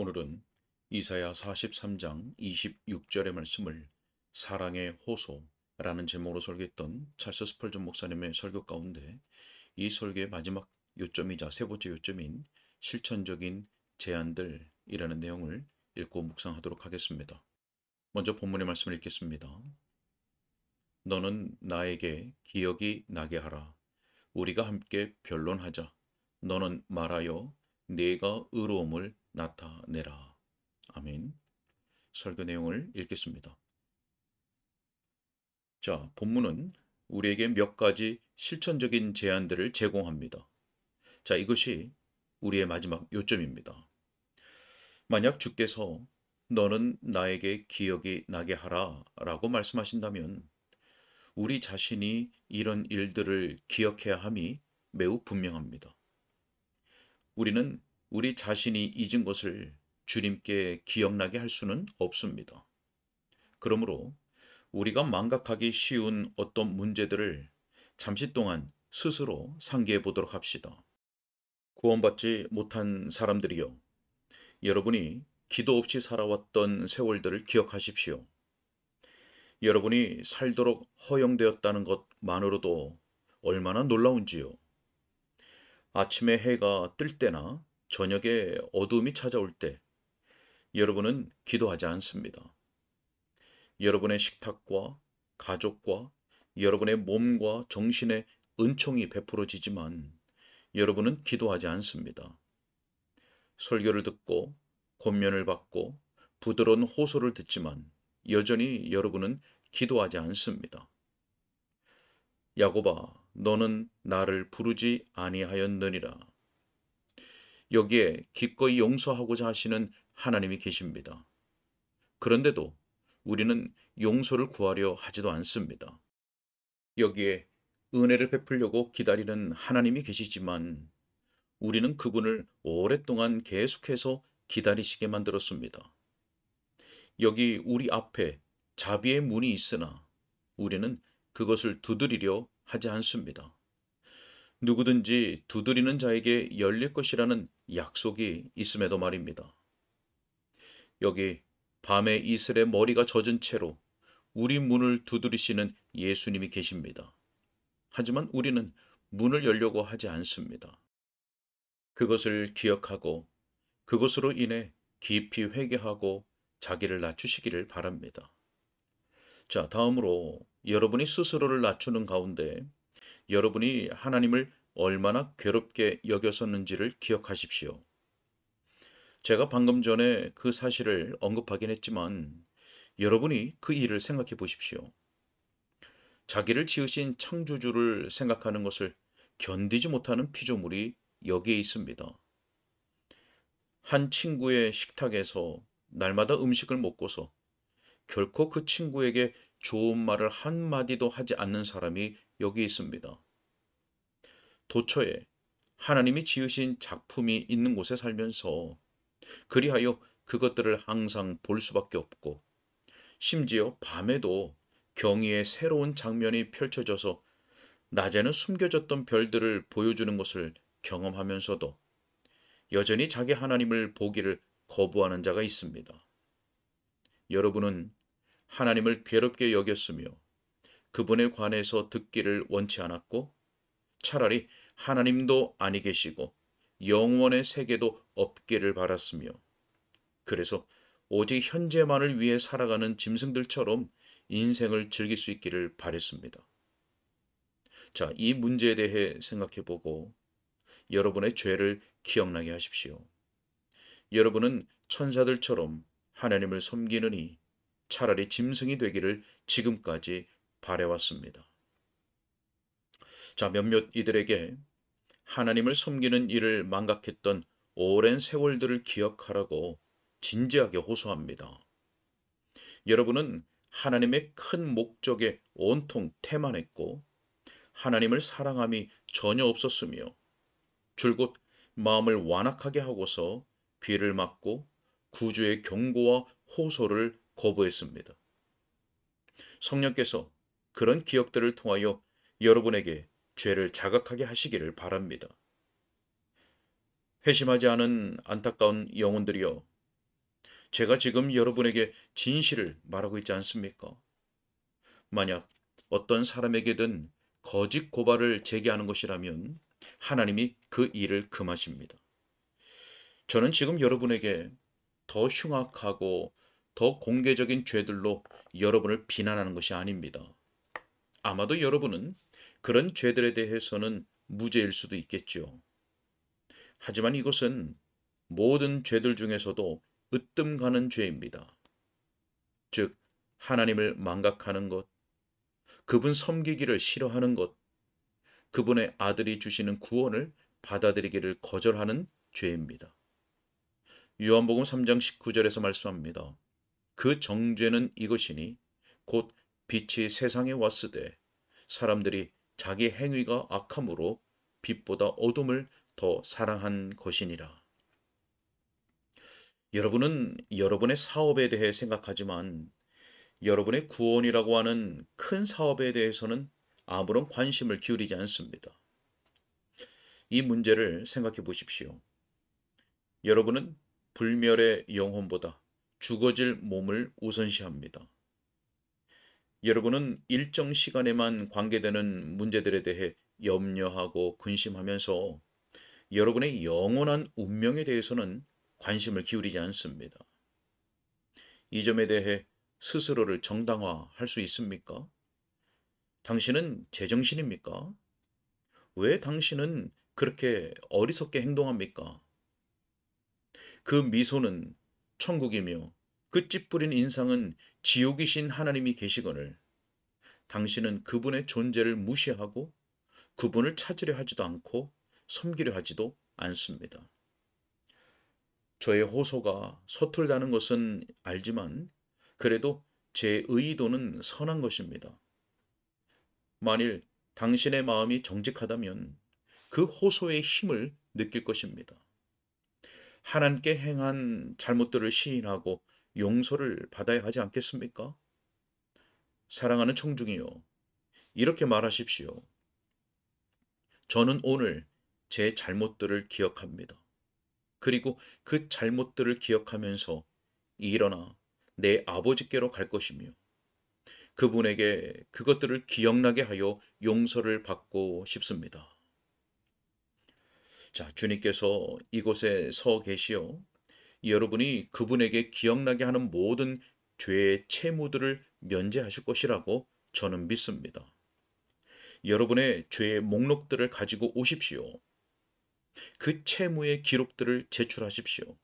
오늘은 이사야 43장 26절의 말씀을 사랑의 호소라는 제목으로 설교했던 찰스 스펄전 목사님의 설교 가운데 이 설교의 마지막 요점이자 세 번째 요점인 실천적인 제안들이라는 내용을 읽고 묵상하도록 하겠습니다. 먼저 본문의 말씀을 읽겠습니다. 너는 나에게 기억이 나게 하라. 우리가 함께 변론하자. 너는 말하여 네가 의로움을 나타내라. 아멘. 설교 내용을 읽겠습니다. 자, 본문은 우리에게 몇 가지 실천적인 제안들을 제공합니다. 자, 이것이 우리의 마지막 요점입니다. 만약 주께서 너는 나에게 기억이 나게 하라 라고 말씀하신다면 우리 자신이 이런 일들을 기억해야 함이 매우 분명합니다. 우리는 우리 자신이 잊은 것을 주님께 기억나게 할 수는 없습니다. 그러므로 우리가 망각하기 쉬운 어떤 문제들을 잠시 동안 스스로 상기해 보도록 합시다. 구원받지 못한 사람들이여, 여러분이 기도 없이 살아왔던 세월들을 기억하십시오. 여러분이 살도록 허용되었다는 것만으로도 얼마나 놀라운지요. 아침에 해가 뜰 때나 저녁에 어두움이 찾아올 때 여러분은 기도하지 않습니다. 여러분의 식탁과 가족과 여러분의 몸과 정신에 은총이 베풀어지지만 여러분은 기도하지 않습니다. 설교를 듣고 권면을 받고 부드러운 호소를 듣지만 여전히 여러분은 기도하지 않습니다. 야곱아, 너는 나를 부르지 아니하였느니라. 여기에 기꺼이 용서하고자 하시는 하나님이 계십니다. 그런데도 우리는 용서를 구하려 하지도 않습니다. 여기에 은혜를 베풀려고 기다리는 하나님이 계시지만 우리는 그분을 오랫동안 계속해서 기다리시게 만들었습니다. 여기 우리 앞에 자비의 문이 있으나 우리는 그것을 두드리려 하지 않습니다. 누구든지 두드리는 자에게 열릴 것이라는 약속이 있음에도 말입니다. 여기 밤에 이슬에 머리가 젖은 채로 우리 문을 두드리시는 예수님이 계십니다. 하지만 우리는 문을 열려고 하지 않습니다. 그것을 기억하고 그것으로 인해 깊이 회개하고 자기를 낮추시기를 바랍니다. 자, 다음으로 여러분이 스스로를 낮추는 가운데 여러분이 하나님을 얼마나 괴롭게 여겼었는지를 기억하십시오. 제가 방금 전에 그 사실을 언급하긴 했지만 여러분이 그 일을 생각해 보십시오. 자기를 지으신 창조주를 생각하는 것을 견디지 못하는 피조물이 여기에 있습니다. 한 친구의 식탁에서 날마다 음식을 먹고서 결코 그 친구에게 좋은 말을 한마디도 하지 않는 사람이 여기 있습니다. 도처에 하나님이 지으신 작품이 있는 곳에 살면서 그리하여 그것들을 항상 볼 수밖에 없고 심지어 밤에도 경이의 새로운 장면이 펼쳐져서 낮에는 숨겨졌던 별들을 보여주는 것을 경험하면서도 여전히 자기 하나님을 보기를 거부하는 자가 있습니다. 여러분은 하나님을 괴롭게 여겼으며 그분에 관해서 듣기를 원치 않았고 차라리 하나님도 아니 계시고 영원의 세계도 없기를 바랐으며 그래서 오직 현재만을 위해 살아가는 짐승들처럼 인생을 즐길 수 있기를 바랬습니다. 자, 이 문제에 대해 생각해 보고 여러분의 죄를 기억나게 하십시오. 여러분은 천사들처럼 하나님을 섬기느니 차라리 짐승이 되기를 지금까지 바래왔습니다. 자, 몇몇 이들에게 하나님을 섬기는 일을 망각했던 오랜 세월들을 기억하라고 진지하게 호소합니다. 여러분은 하나님의 큰 목적에 온통 태만했고 하나님을 사랑함이 전혀 없었으며 줄곧 마음을 완악하게 하고서 귀를 막고 구주의 경고와 호소를 거부했습니다. 성령께서 그런 기억들을 통하여 여러분에게 죄를 자각하게 하시기를 바랍니다. 회심하지 않은 안타까운 영혼들이여, 제가 지금 여러분에게 진실을 말하고 있지 않습니까? 만약 어떤 사람에게든 거짓 고발을 제기하는 것이라면 하나님이 그 일을 금하십니다. 저는 지금 여러분에게 더 흉악하고 더 공개적인 죄들로 여러분을 비난하는 것이 아닙니다. 아마도 여러분은 그런 죄들에 대해서는 무죄일 수도 있겠죠. 하지만 이것은 모든 죄들 중에서도 으뜸 가는 죄입니다. 즉, 하나님을 망각하는 것, 그분 섬기기를 싫어하는 것, 그분의 아들이 주시는 구원을 받아들이기를 거절하는 죄입니다. 요한복음 3장 19절에서 말씀합니다. 그 정죄는 이것이니 곧 빛이 세상에 왔으되 사람들이 자기 행위가 악함으로 빛보다 어둠을 더 사랑한 것이니라. 여러분은 여러분의 사업에 대해 생각하지만 여러분의 구원이라고 하는 큰 사업에 대해서는 아무런 관심을 기울이지 않습니다. 이 문제를 생각해 보십시오. 여러분은 불멸의 영혼보다 죽어질 몸을 우선시합니다. 여러분은 일정 시간에만 관계되는 문제들에 대해 염려하고 근심하면서 여러분의 영원한 운명에 대해서는 관심을 기울이지 않습니다. 이 점에 대해 스스로를 정당화할 수 있습니까? 당신은 제정신입니까? 왜 당신은 그렇게 어리석게 행동합니까? 그 미소는 천국이며 그 찌푸린 인상은 지옥이신 하나님이 계시거늘 당신은 그분의 존재를 무시하고 그분을 찾으려 하지도 않고 섬기려 하지도 않습니다. 저의 호소가 서툴다는 것은 알지만 그래도 제 의도는 선한 것입니다. 만일 당신의 마음이 정직하다면 그 호소의 힘을 느낄 것입니다. 하나님께 행한 잘못들을 시인하고 용서를 받아야 하지 않겠습니까? 사랑하는 청중이요, 이렇게 말하십시오. 저는 오늘 제 잘못들을 기억합니다. 그리고 그 잘못들을 기억하면서 일어나 내 아버지께로 갈 것이며 그분에게 그것들을 기억나게 하여 용서를 받고 싶습니다. 자, 주님께서 이곳에 서 계시어 여러분이 그분에게 기억나게 하는 모든 죄의 채무들을 면제하실 것이라고 저는 믿습니다. 여러분의 죄의 목록들을 가지고 오십시오. 그 채무의 기록들을 제출하십시오.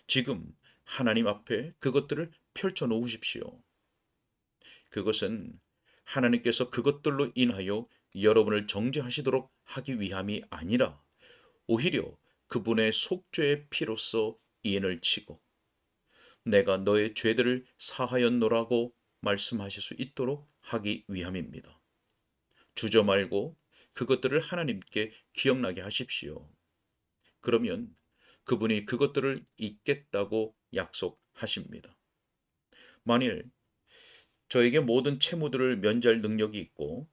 지금 하나님 앞에 그것들을 펼쳐 놓으십시오. 그것은 하나님께서 그것들로 인하여 여러분을 정죄하시도록 하기 위함이 아니라 오히려 그분의 속죄의 피로써 인을 치고 내가 너의 죄들을 사하였노라고 말씀하실 수 있도록 하기 위함입니다. 주저 말고 그것들을 하나님께 기억나게 하십시오. 그러면 그분이 그것들을 잊겠다고 약속하십니다. 만일 저에게 모든 채무들을 면제할 능력이 있고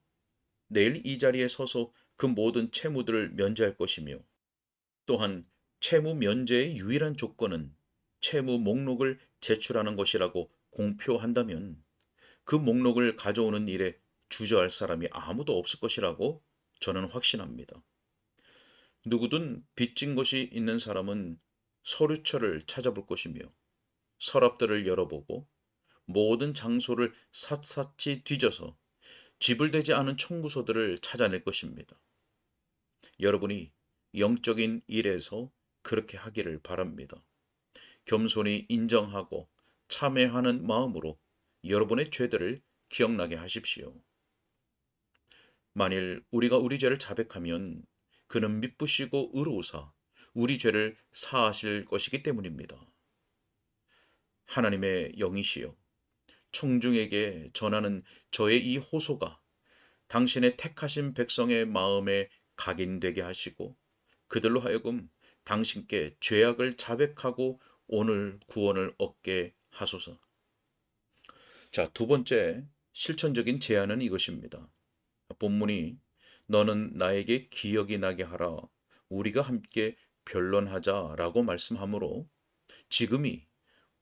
내일 이 자리에 서서 그 모든 채무들을 면제할 것이며 또한 채무 면제의 유일한 조건은 채무 목록을 제출하는 것이라고 공표한다면 그 목록을 가져오는 일에 주저할 사람이 아무도 없을 것이라고 저는 확신합니다. 누구든 빚진 것이 있는 사람은 서류처를 찾아볼 것이며 서랍들을 열어보고 모든 장소를 샅샅이 뒤져서 지불되지 않은 청구서들을 찾아낼 것입니다. 여러분이 영적인 일에서 그렇게 하기를 바랍니다. 겸손히 인정하고 참회하는 마음으로 여러분의 죄들을 기억나게 하십시오. 만일 우리가 우리 죄를 자백하면 그는 미쁘시고 의로우사 우리 죄를 사하실 것이기 때문입니다. 하나님의 영이시여, 청중에게 전하는 저의 이 호소가 당신의 택하신 백성의 마음에 각인되게 하시고 그들로 하여금 당신께 죄악을 자백하고 오늘 구원을 얻게 하소서. 자, 두 번째 실천적인 제안은 이것입니다. 본문이 너는 나에게 기억이 나게 하라 우리가 함께 변론하자라고 말씀하므로 지금이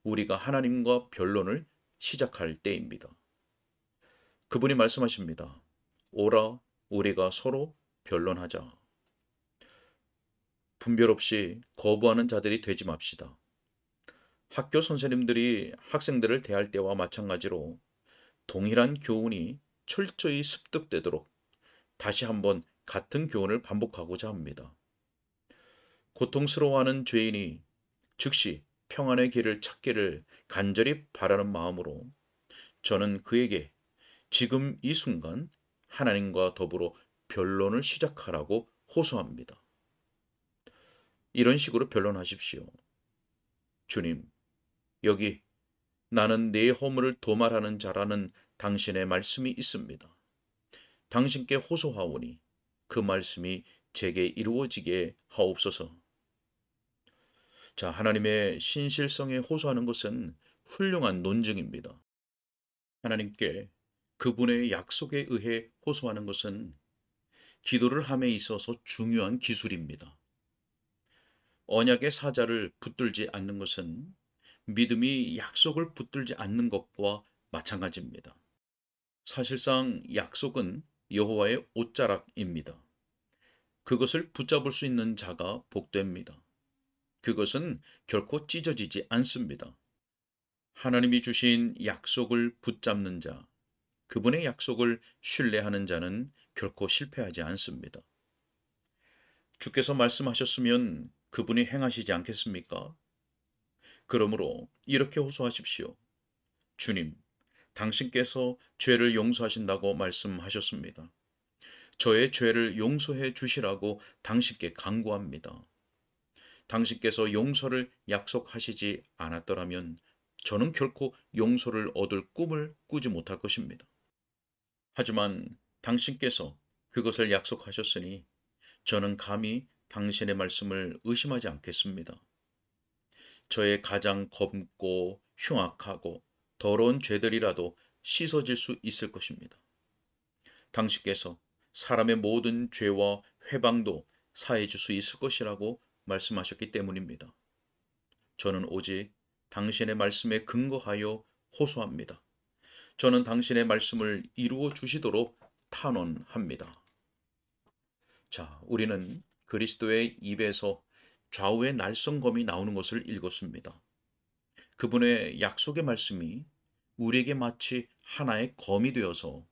우리가 하나님과 변론을 시작할 때입니다. 그분이 말씀하십니다. 오라, 우리가 서로 변론하자. 분별 없이 거부하는 자들이 되지 맙시다. 학교 선생님들이 학생들을 대할 때와 마찬가지로 동일한 교훈이 철저히 습득되도록 다시 한번 같은 교훈을 반복하고자 합니다. 고통스러워하는 죄인이 즉시 평안의 길을 찾기를 간절히 바라는 마음으로 저는 그에게 지금 이 순간 하나님과 더불어 변론을 시작하라고 호소합니다. 이런 식으로 변론하십시오. 주님, 여기 나는 내 허물을 도말하는 자라는 당신의 말씀이 있습니다. 당신께 호소하오니 그 말씀이 제게 이루어지게 하옵소서. 자, 하나님의 신실성에 호소하는 것은 훌륭한 논증입니다. 하나님께 그분의 약속에 의해 호소하는 것은 기도를 함에 있어서 중요한 기술입니다. 언약의 사자를 붙들지 않는 것은 믿음이 약속을 붙들지 않는 것과 마찬가지입니다. 사실상 약속은 여호와의 옷자락입니다. 그것을 붙잡을 수 있는 자가 복됩니다. 그것은 결코 찢어지지 않습니다. 하나님이 주신 약속을 붙잡는 자, 그분의 약속을 신뢰하는 자는 결코 실패하지 않습니다. 주께서 말씀하셨으면 그분이 행하시지 않겠습니까? 그러므로 이렇게 호소하십시오. 주님, 당신께서 죄를 용서하신다고 말씀하셨습니다. 저의 죄를 용서해 주시라고 당신께 간구합니다. 당신께서 용서를 약속하시지 않았더라면 저는 결코 용서를 얻을 꿈을 꾸지 못할 것입니다. 하지만 당신께서 그것을 약속하셨으니 저는 감히 당신의 말씀을 의심하지 않겠습니다. 저의 가장 검고 흉악하고 더러운 죄들이라도 씻어질 수 있을 것입니다. 당신께서 사람의 모든 죄와 회방도 사해 줄 수 있을 것이라고 말씀하셨기 때문입니다. 저는 오직 당신의 말씀에 근거하여 호소합니다. 저는 당신의 말씀을 이루어 주시도록 탄원합니다. 자, 우리는 그리스도의 입에서 좌우의 날성검이 나오는 것을 읽었습니다. 그분의 약속의 말씀이 우리에게 마치 하나의 검이 되어서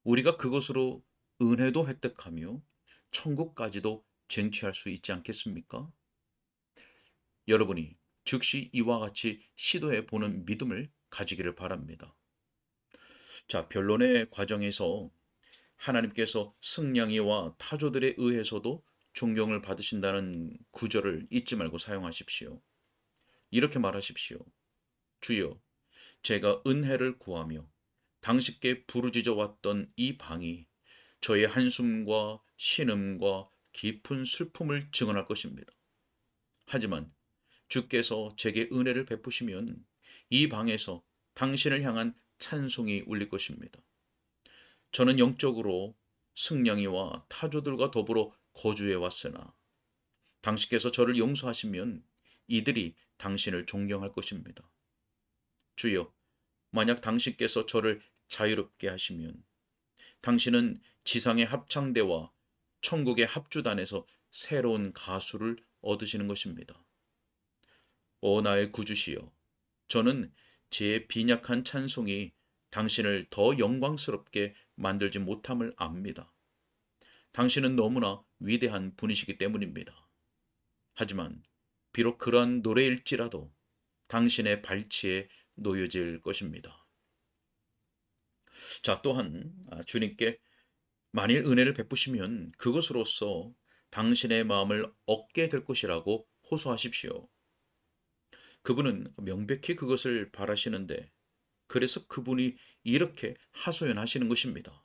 우리가 그것으로 은혜도 획득하며 천국까지도 쟁취할 수 있지 않겠습니까? 여러분이 즉시 이와 같이 시도해 보는 믿음을 가지기를 바랍니다. 자, 변론의 과정에서 하나님께서 승냥이와 타조들에 의해서도 존경을 받으신다는 구절을 잊지 말고 사용하십시오. 이렇게 말하십시오. 주여, 제가 은혜를 구하며 당신께 부르짖어 왔던 이 방이 저의 한숨과 신음과 깊은 슬픔을 증언할 것입니다. 하지만 주께서 제게 은혜를 베푸시면 이 방에서 당신을 향한 찬송이 울릴 것입니다. 저는 영적으로 승냥이와 타조들과 더불어 거주해 왔으나 당신께서 저를 용서하시면 이들이 당신을 존경할 것입니다. 주여, 만약 당신께서 저를 자유롭게 하시면 당신은 지상의 합창대와 천국의 합주단에서 새로운 가수를 얻으시는 것입니다. 오 나의 구주시여, 저는 제 빈약한 찬송이 당신을 더 영광스럽게 만들지 못함을 압니다. 당신은 너무나 위대한 분이시기 때문입니다. 하지만 비록 그러한 노래일지라도 당신의 발치에 놓여질 것입니다. 자, 또한 주님께 만일 은혜를 베푸시면 그것으로서 당신의 마음을 얻게 될 것이라고 호소하십시오. 그분은 명백히 그것을 바라시는데 그래서 그분이 이렇게 하소연하시는 것입니다.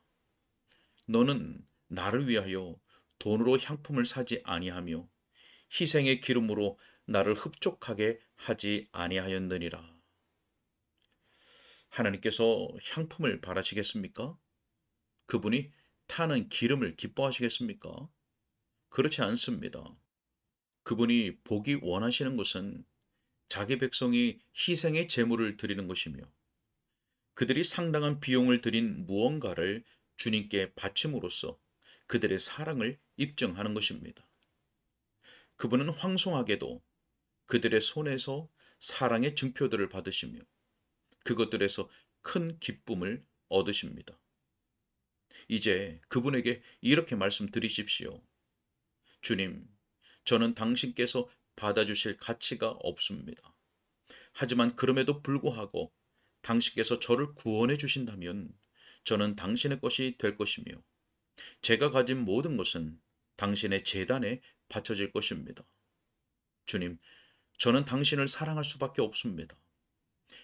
너는 나를 위하여 돈으로 향품을 사지 아니하며 희생의 기름으로 나를 흡족하게 하지 아니하였느니라. 하나님께서 향품을 바라시겠습니까? 그분이 타는 기름을 기뻐하시겠습니까? 그렇지 않습니다. 그분이 보기 원하시는 것은 자기 백성이 희생의 제물을 드리는 것이며 그들이 상당한 비용을 들인 무언가를 주님께 바침으로써 그들의 사랑을 입증하는 것입니다. 그분은 황송하게도 그들의 손에서 사랑의 증표들을 받으시며 그것들에서 큰 기쁨을 얻으십니다. 이제 그분에게 이렇게 말씀드리십시오. 주님, 저는 당신께서 받아주실 가치가 없습니다. 하지만 그럼에도 불구하고 당신께서 저를 구원해 주신다면 저는 당신의 것이 될 것이며 제가 가진 모든 것은 당신의 제단에 바쳐질 것입니다. 주님, 저는 당신을 사랑할 수밖에 없습니다.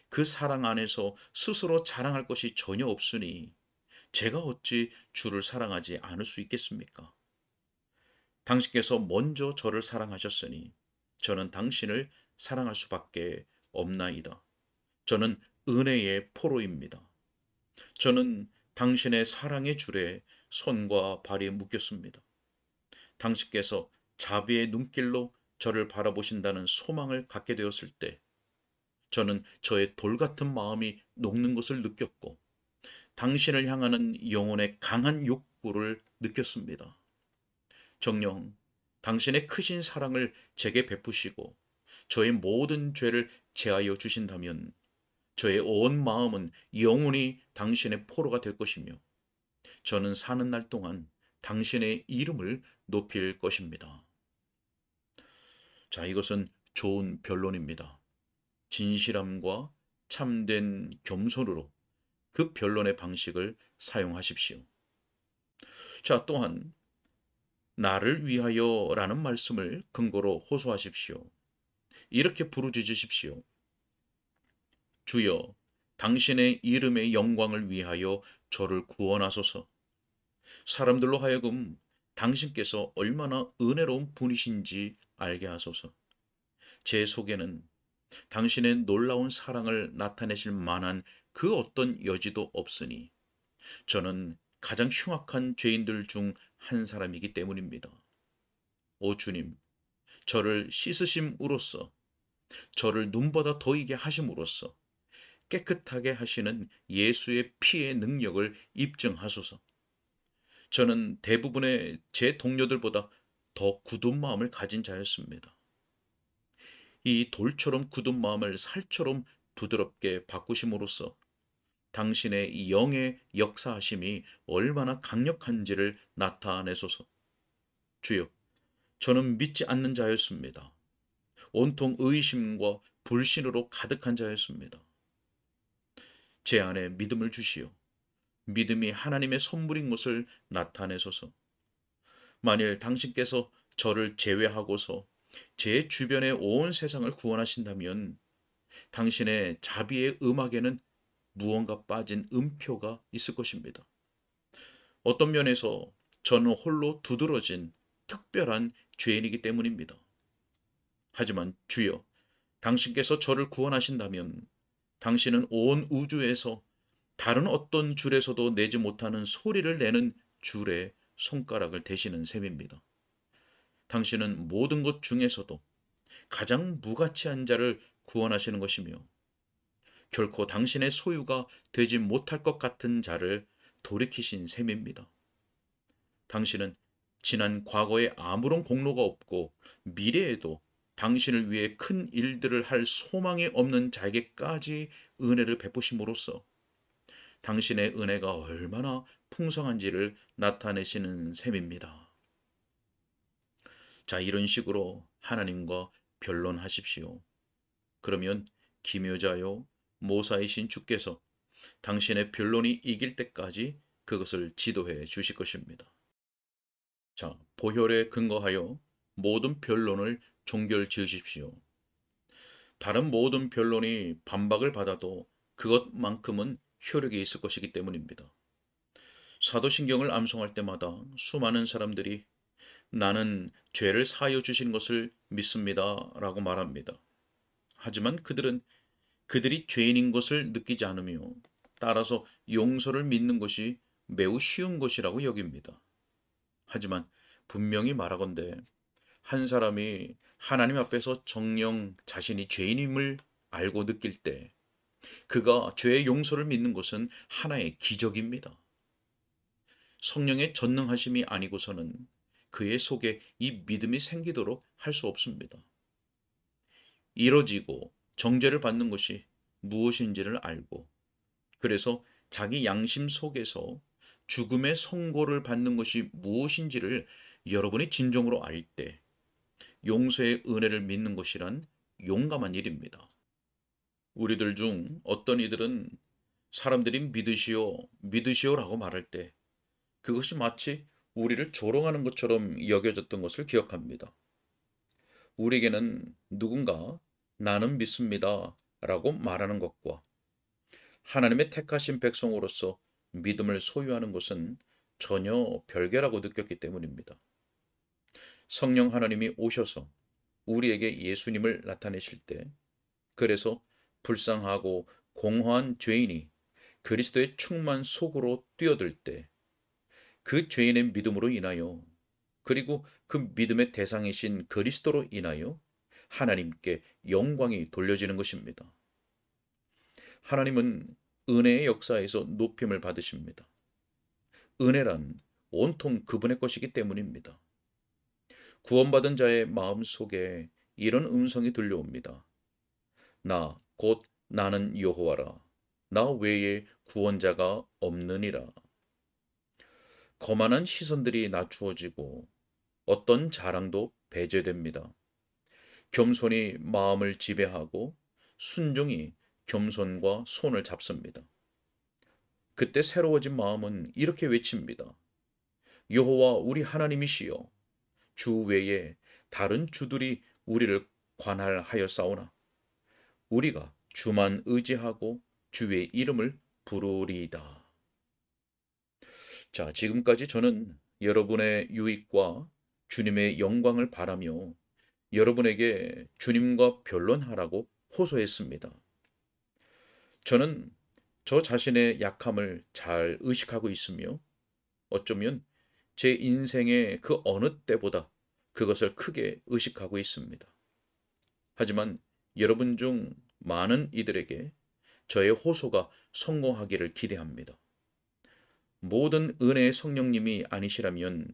그 사랑 안에서 스스로 자랑할 것이 전혀 없으니 제가 어찌 주를 사랑하지 않을 수 있겠습니까? 당신께서 먼저 저를 사랑하셨으니 저는 당신을 사랑할 수밖에 없나이다. 저는 은혜의 포로입니다. 저는 당신의 사랑의 줄에 손과 발이 묶였습니다. 당신께서 자비의 눈길로 저를 바라보신다는 소망을 갖게 되었을 때 저는 저의 돌 같은 마음이 녹는 것을 느꼈고 당신을 향하는 영혼의 강한 욕구를 느꼈습니다. 정녕 당신의 크신 사랑을 제게 베푸시고 저의 모든 죄를 제하여 주신다면 저의 온 마음은 영원히 당신의 포로가 될 것이며 저는 사는 날 동안 당신의 이름을 높일 것입니다. 자, 이것은 좋은 변론입니다. 진실함과 참된 겸손으로 그 변론의 방식을 사용하십시오. 자, 또한 나를 위하여 라는 말씀을 근거로 호소하십시오. 이렇게 부르짖으십시오. 주여, 당신의 이름의 영광을 위하여 저를 구원하소서. 사람들로 하여금 당신께서 얼마나 은혜로운 분이신지 알게 하소서. 제 속에는 당신의 놀라운 사랑을 나타내실 만한 그 어떤 여지도 없으니 저는 가장 흉악한 죄인들 중 한 사람이기 때문입니다. 오 주님, 저를 씻으심으로써 저를 눈보다 더이게 하심으로써 깨끗하게 하시는 예수의 피의 능력을 입증하소서. 저는 대부분의 제 동료들보다 더 굳은 마음을 가진 자였습니다. 이 돌처럼 굳은 마음을 살처럼 부드럽게 바꾸심으로써 당신의 이 영의 역사하심이 얼마나 강력한지를 나타내소서. 주여, 저는 믿지 않는 자였습니다. 온통 의심과 불신으로 가득한 자였습니다. 제 안에 믿음을 주시오. 믿음이 하나님의 선물인 것을 나타내소서. 만일 당신께서 저를 제외하고서 제 주변의 온 세상을 구원하신다면 당신의 자비의 음악에는 무언가 빠진 음표가 있을 것입니다. 어떤 면에서 저는 홀로 두드러진 특별한 죄인이기 때문입니다. 하지만 주여, 당신께서 저를 구원하신다면 당신은 온 우주에서 다른 어떤 줄에서도 내지 못하는 소리를 내는 줄에 손가락을 대시는 셈입니다. 당신은 모든 것 중에서도 가장 무가치한 자를 구원하시는 것이며 결코 당신의 소유가 되지 못할 것 같은 자를 돌이키신 셈입니다. 당신은 지난 과거에 아무런 공로가 없고 미래에도 당신을 위해 큰 일들을 할 소망이 없는 자에게까지 은혜를 베푸심으로써 당신의 은혜가 얼마나 풍성한지를 나타내시는 셈입니다. 자, 이런 식으로 하나님과 변론하십시오. 그러면 기묘자요 모사이신 주께서 당신의 변론이 이길 때까지 그것을 지도해 주실 것입니다. 자, 보혈에 근거하여 모든 변론을 종결 지으십시오. 다른 모든 변론이 반박을 받아도 그것만큼은 효력이 있을 것이기 때문입니다. 사도신경을 암송할 때마다 수많은 사람들이 나는 죄를 사하여 주신 것을 믿습니다 라고 말합니다. 하지만 그들은 그들이 죄인인 것을 느끼지 않으며 따라서 용서를 믿는 것이 매우 쉬운 것이라고 여깁니다. 하지만 분명히 말하건대 한 사람이 하나님 앞에서 정녕 자신이 죄인임을 알고 느낄 때 그가 죄의 용서를 믿는 것은 하나의 기적입니다. 성령의 전능하심이 아니고서는 그의 속에 이 믿음이 생기도록 할 수 없습니다. 이뤄지고 정죄를 받는 것이 무엇인지를 알고 그래서 자기 양심 속에서 죽음의 선고를 받는 것이 무엇인지를 여러분이 진정으로 알 때 용서의 은혜를 믿는 것이란 용감한 일입니다. 우리들 중 어떤 이들은 사람들이 믿으시오, 믿으시오라고 말할 때 그것이 마치 우리를 조롱하는 것처럼 여겨졌던 것을 기억합니다. 우리에게는 누군가 나는 믿습니다 라고 말하는 것과 하나님의 택하신 백성으로서 믿음을 소유하는 것은 전혀 별개라고 느꼈기 때문입니다. 성령 하나님이 오셔서 우리에게 예수님을 나타내실 때 그래서 불쌍하고 공허한 죄인이 그리스도의 충만 속으로 뛰어들 때 그 죄인의 믿음으로 인하여 그리고 그 믿음의 대상이신 그리스도로 인하여 하나님께 영광이 돌려지는 것입니다. 하나님은 은혜의 역사에서 높임을 받으십니다. 은혜란 온통 그분의 것이기 때문입니다. 구원받은 자의 마음 속에 이런 음성이 들려옵니다. 나 곧 나는 여호와라. 나 외에 구원자가 없느니라. 거만한 시선들이 낮추어지고 어떤 자랑도 배제됩니다. 겸손이 마음을 지배하고 순종이 겸손과 손을 잡습니다. 그때 새로워진 마음은 이렇게 외칩니다. 여호와 우리 하나님이시여 주 외에 다른 주들이 우리를 관할하였사오나 우리가 주만 의지하고 주의 이름을 부르리이다. 자, 지금까지 저는 여러분의 유익과 주님의 영광을 바라며 여러분에게 주님과 변론하라고 호소했습니다. 저는 저 자신의 약함을 잘 의식하고 있으며 어쩌면 제 인생의 그 어느 때보다 그것을 크게 의식하고 있습니다. 하지만 여러분 중 많은 이들에게 저의 호소가 성공하기를 기대합니다. 모든 은혜의 성령님이 아니시라면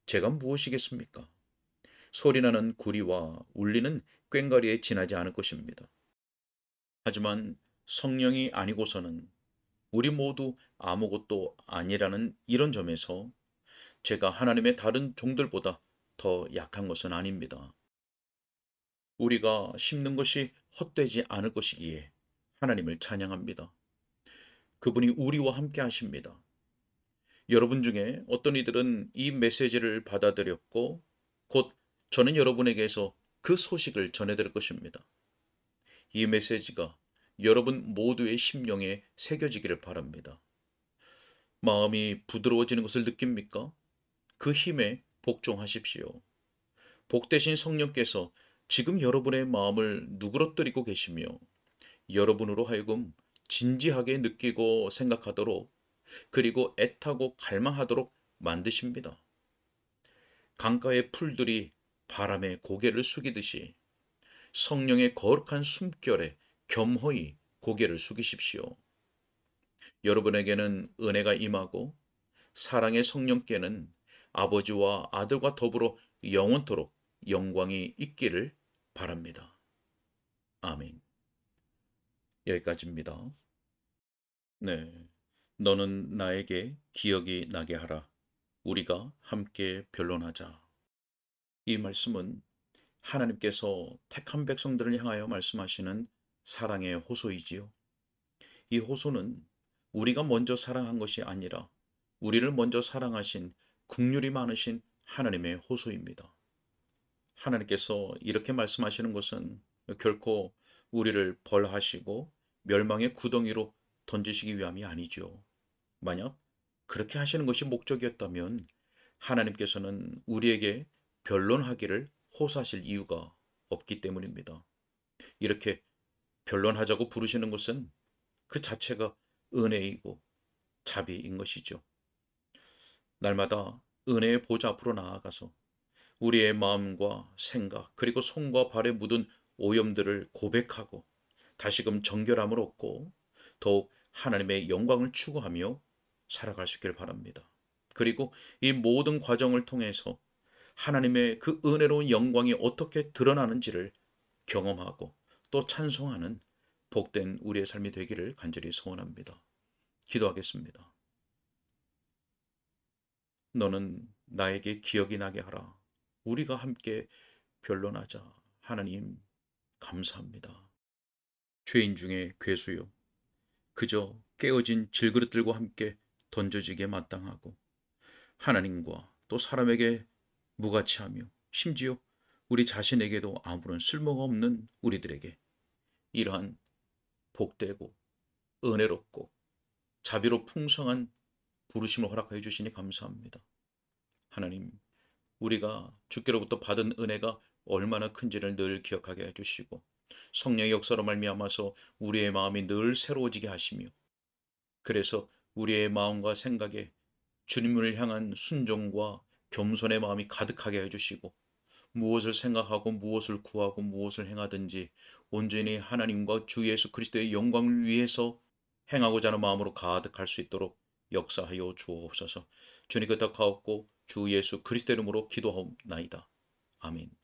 제가 무엇이겠습니까? 소리나는 구리와 울리는 꽹과리에 지나지 않을 것입니다. 하지만 성령이 아니고서는 우리 모두 아무것도 아니라는 이런 점에서 제가 하나님의 다른 종들보다 더 약한 것은 아닙니다. 우리가 심는 것이 헛되지 않을 것이기에 하나님을 찬양합니다. 그분이 우리와 함께 하십니다. 여러분 중에 어떤 이들은 이 메시지를 받아들였고 곧 저는 여러분에게서 그 소식을 전해드릴 것입니다. 이 메시지가 여러분 모두의 심령에 새겨지기를 바랍니다. 마음이 부드러워지는 것을 느낍니까? 그 힘에 복종하십시오. 복되신 성령께서 지금 여러분의 마음을 누그러뜨리고 계시며 여러분으로 하여금 진지하게 느끼고 생각하도록 그리고 애타고 갈망하도록 만드십니다. 강가의 풀들이 바람에 고개를 숙이듯이 성령의 거룩한 숨결에 겸허히 고개를 숙이십시오. 여러분에게는 은혜가 임하고 사랑의 성령께는 아버지와 아들과 더불어 영원토록 영광이 있기를 바랍니다. 아멘. 여기까지입니다. 네. 너는 나에게 기억이 나게 하라. 우리가 함께 변론하자. 이 말씀은 하나님께서 택한 백성들을 향하여 말씀하시는 사랑의 호소이지요. 이 호소는 우리가 먼저 사랑한 것이 아니라 우리를 먼저 사랑하신 긍휼이 많으신 하나님의 호소입니다. 하나님께서 이렇게 말씀하시는 것은 결코 우리를 벌하시고 멸망의 구덩이로 던지시기 위함이 아니죠. 만약 그렇게 하시는 것이 목적이었다면 하나님께서는 우리에게 변론하기를 호소하실 이유가 없기 때문입니다. 이렇게 변론하자고 부르시는 것은 그 자체가 은혜이고 자비인 것이죠. 날마다 은혜의 보좌 앞으로 나아가서 우리의 마음과 생각 그리고 손과 발에 묻은 오염들을 고백하고 다시금 정결함을 얻고 더욱 하나님의 영광을 추구하며 살아갈 수 있길 바랍니다. 그리고 이 모든 과정을 통해서 하나님의 그 은혜로운 영광이 어떻게 드러나는지를 경험하고 또 찬송하는 복된 우리의 삶이 되기를 간절히 소원합니다. 기도하겠습니다. 너는 나에게 기억이 나게 하라. 우리가 함께 변론하자. 하나님 감사합니다. 죄인 중에 괴수요. 그저 깨어진 질그릇들과 함께 던져지게 마땅하고 하나님과 또 사람에게 무가치하며 심지어 우리 자신에게도 아무런 쓸모가 없는 우리들에게 이러한 복되고 은혜롭고 자비로 풍성한 부르심을 허락하여 주시니 감사합니다. 하나님, 우리가 주께로부터 받은 은혜가 얼마나 큰지를 늘 기억하게 해주시고 성령의 역사로 말미암아서 우리의 마음이 늘 새로워지게 하시며 그래서 우리의 마음과 생각에 주님을 향한 순종과 겸손의 마음이 가득하게 해주시고 무엇을 생각하고 무엇을 구하고 무엇을 행하든지 온전히 하나님과 주 예수 그리스도의 영광을 위해서 행하고자 하는 마음으로 가득할 수 있도록 역사하여 주옵소서. 주님 그 덕하옵고 주 예수 그리스도 이름으로 기도하옵나이다. 아멘.